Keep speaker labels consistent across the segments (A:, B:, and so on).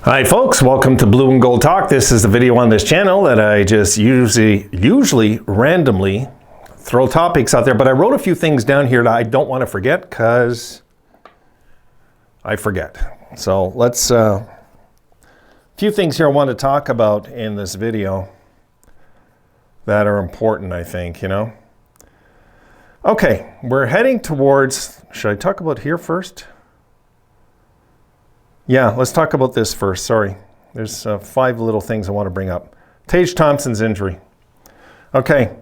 A: Hi folks, welcome to Blue and Gold Talk. This is the video on this channel that I just usually randomly throw topics out there, but I wrote a few things down here that I don't want to forget because I forget. So let's, a few things here I want to talk about in this video that are important, I think, you know. Okay, we're heading towards, should I talk about here first? Yeah, let's talk about this first. Sorry. There's 5 little things I want to bring up. Tage Thompson's injury. Okay.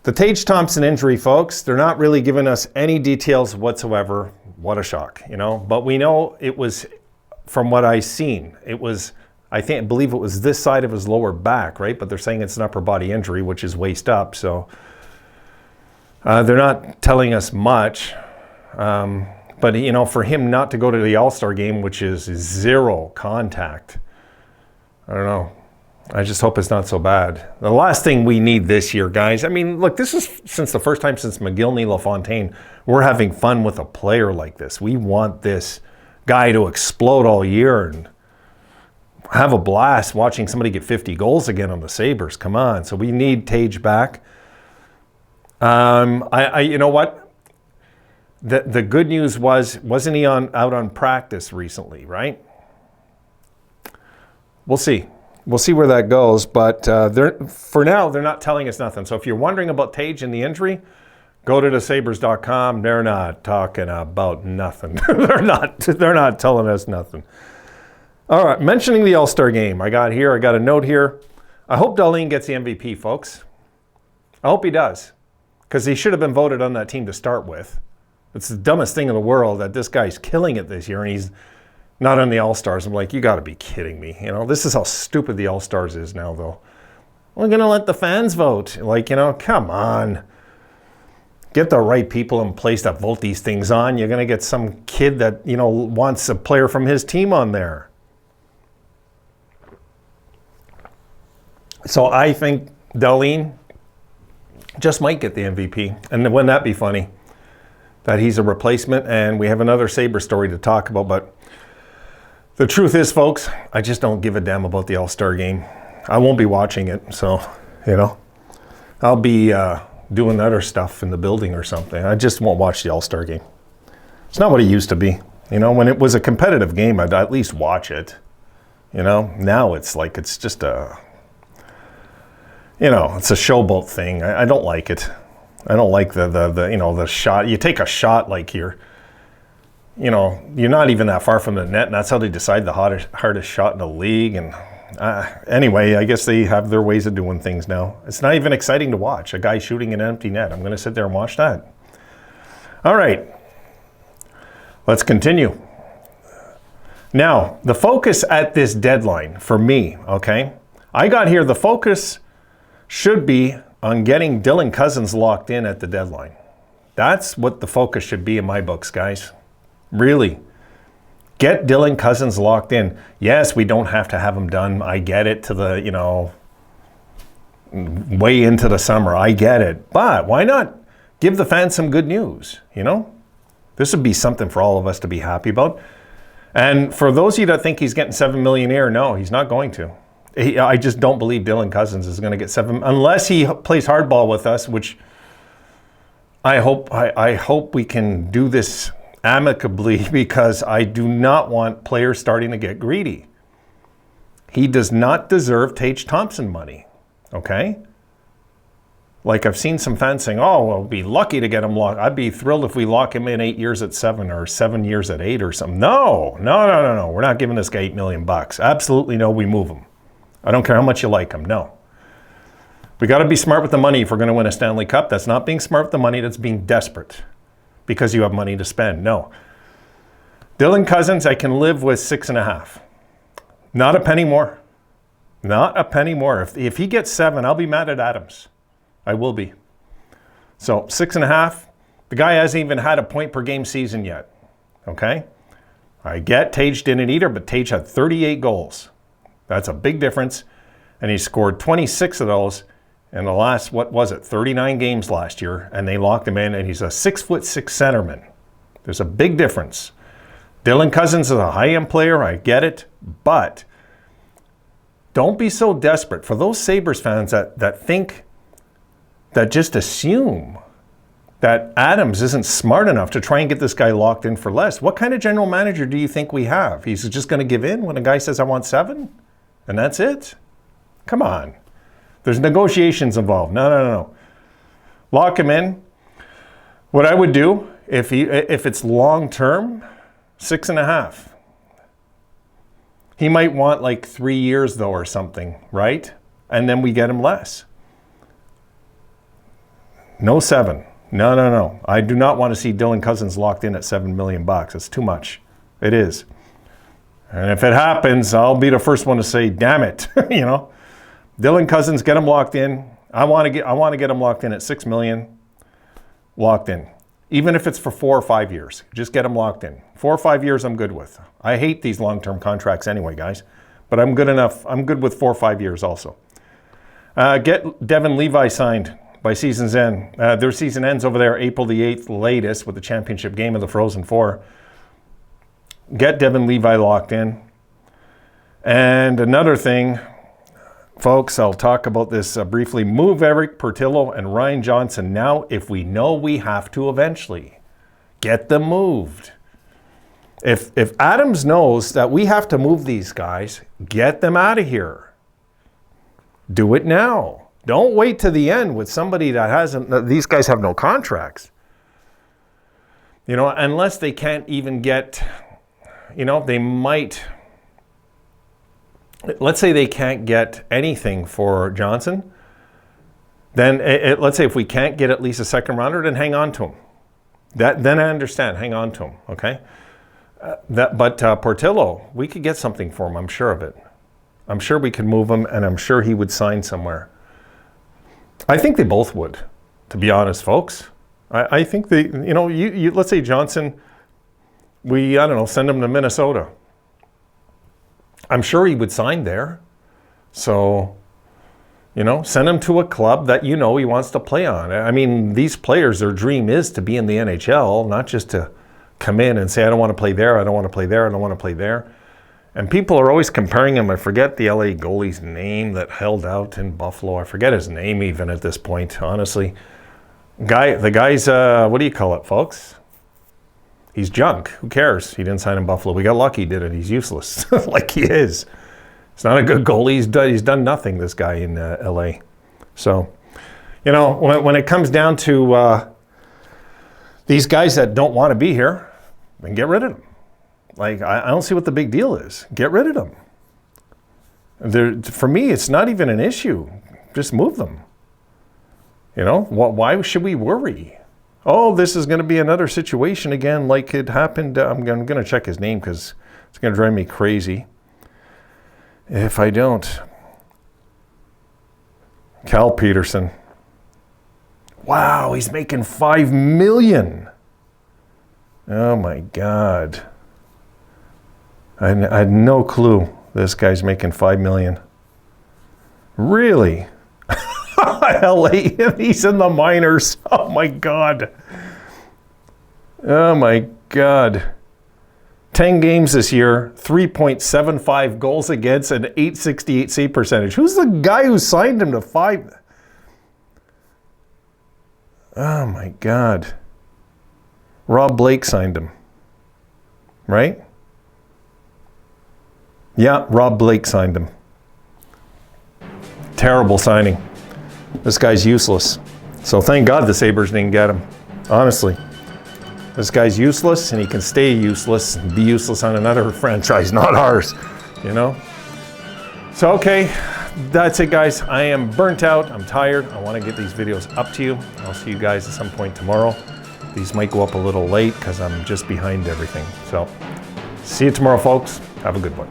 A: The Tage Thompson injury, folks, they're not really giving us any details whatsoever. What a shock, you know. But we know it was, from what I've seen, it was, I believe it was this side of his lower back, right? But they're saying it's an upper body injury, which is waist up. So they're not telling us much. But, you know, for him not to go to the All-Star game, which is 0 contact, I don't know. I just hope it's not so bad. The last thing we need this year, guys, I mean, look, this is since the first time since McGillney LaFontaine, we're having fun with a player like this. We want this guy to explode all year and have a blast watching somebody get 50 goals again on the Sabres. Come on. So we need Tage back. You know what? The good news wasn't he out on practice recently, right? We'll see. We'll see where that goes. But for now, they're not telling us nothing. So if you're wondering about Tage and the injury, go to thesabres.com. They're not talking about nothing. They're not telling us nothing. All right, mentioning the All-Star game. I got a note here. I hope Dahlin gets the MVP, folks. I hope he does. Because he should have been voted on that team to start with. It's the dumbest thing in the world that this guy's killing it this year and he's not on the All-Stars. I'm like, you got to be kidding me. You know, this is how stupid the All-Stars is now, though. We're going to let the fans vote. Like, you know, come on. Get the right people in place that vote these things on. You're going to get some kid that, you know, wants a player from his team on there. So I think Dahlin just might get the MVP. And wouldn't that be funny? That he's a replacement, and we have another Sabre story to talk about. But the truth is, folks, I just don't give a damn about the All-Star game. I won't be watching it, so, you know, I'll be doing other stuff in the building or something. I just won't watch the All-Star game. It's not what it used to be. You know, when it was a competitive game, I'd at least watch it. You know, now it's like it's just a, you know, it's a showboat thing. I don't like it. I don't like the you know, the shot. You take a shot like you're not even that far from the net, and that's how they decide the hardest shot in the league. And anyway, I guess they have their ways of doing things now. It's not even exciting to watch a guy shooting an empty net. I'm going to sit there and watch that. All right, let's continue. Now, the focus at this deadline for me, okay? I got here, the focus should be on getting Dylan Cozens locked in at the deadline. That's what the focus should be in my books, guys. Really. Get Dylan Cozens locked in. Yes, we don't have to have him done. I get it to the, you know, way into the summer. I get it. But why not give the fans some good news, you know? This would be something for all of us to be happy about. And for those of you that think he's getting $7 million a year, no, he's not going to. I just don't believe Dylan Cozens is going to get 7 unless he plays hardball with us, which I hope we can do this amicably because I do not want players starting to get greedy. He does not deserve Tage Thompson money, okay? Like I've seen some fans saying, oh, we'll be lucky to get him locked. I'd be thrilled if we lock him in 8 years at 7 or 7 years at 8 or something. No. We're not giving this guy $8 million. Absolutely no, we move him. I don't care how much you like him. No. We got to be smart with the money if we're going to win a Stanley Cup. That's not being smart with the money. That's being desperate because you have money to spend. No. Dylan Cozens, I can live with 6.5. Not a penny more. Not a penny more. If he gets 7, I'll be mad at Adams. I will be. So 6.5. The guy hasn't even had a point per game season yet. Okay? I get Tage didn't either, but Tage had 38 goals. That's a big difference. And he scored 26 of those in the last, 39 games last year. And they locked him in, and he's a 6'6" centerman. There's a big difference. Dylan Cousins is a high-end player, I get it, but don't be so desperate. For those Sabres fans that think, that just assume that Adams isn't smart enough to try and get this guy locked in for less, what kind of general manager do you think we have? He's just going to give in when a guy says, I want 7, and that's it? Come on. There's negotiations involved. No. Lock him in. What I would do, if it's long-term, 6.5. He might want like 3 years though or something, right? And then we get him less. No 7. No. I do not want to see Dylan Cousins locked in at $7 million. It's too much. It is. And if it happens, I'll be the first one to say, damn it. You know, Dylan Cousins, get him locked in. I want to get him locked in at $6 million. Locked in. Even if it's for 4 or 5 years, just get him locked in. 4 or 5 years, I'm good with. I hate these long-term contracts anyway, guys. But I'm good enough. I'm good with 4 or 5 years also. Get Devin Levi signed by season's end. Their season ends over there April the 8th latest with the championship game of the Frozen Four. Get Devin Levi locked in. And another thing, folks, I'll talk about this briefly. Move Eric Portillo and Ryan Johnson now if we know we have to eventually. Get them moved. If Adams knows that we have to move these guys, get them out of here. Do it now. Don't wait to the end with somebody that hasn't, these guys have no contracts. You know, unless they can't even get, you know, they might, let's say they can't get anything for Johnson, then let's say if we can't get at least a second rounder, then hang on to him. Then I understand, hang on to him, okay? But Portillo, we could get something for him, I'm sure of it. I'm sure we could move him, and I'm sure he would sign somewhere. I think they both would, to be honest, folks. I think they, you know, you let's say Johnson, I don't know, send him to Minnesota. I'm sure he would sign there. So, you know, send him to a club that you know he wants to play on. I mean, these players, their dream is to be in the NHL, not just to come in and say, I don't want to play there, I don't want to play there, I don't want to play there. And people are always comparing him. I forget the LA goalie's name that held out in Buffalo. I forget his name even at this point, honestly. The guy's, what do you call it, folks? He's junk. Who cares? He didn't sign in Buffalo. We got lucky, did it? He's useless, like he is. He's not a good goalie. He's done nothing, this guy in LA. So, you know, when it comes down to these guys that don't want to be here, then get rid of them. Like, I don't see what the big deal is. Get rid of them. For me, it's not even an issue. Just move them. You know, why should we worry? Oh, this is going to be another situation again like it happened. I'm going to check his name because it's going to drive me crazy if I don't. Cal Peterson. Wow, he's making $5 million. Oh, my God. I had no clue this guy's making $5 million. Really? LA, he's in the minors. Oh my God. Oh my God. 10 games this year, 3.75 goals against, and .868 save percentage. Who's the guy who signed him to 5? Oh my God. Rob Blake signed him. Right? Yeah, Rob Blake signed him. Terrible signing. This guy's useless. So thank God the Sabres didn't get him. Honestly. This guy's useless, and he can stay useless and be useless on another franchise, not ours. You know? So, okay. That's it, guys. I am burnt out. I'm tired. I want to get these videos up to you. I'll see you guys at some point tomorrow. These might go up a little late because I'm just behind everything. So, see you tomorrow, folks. Have a good one.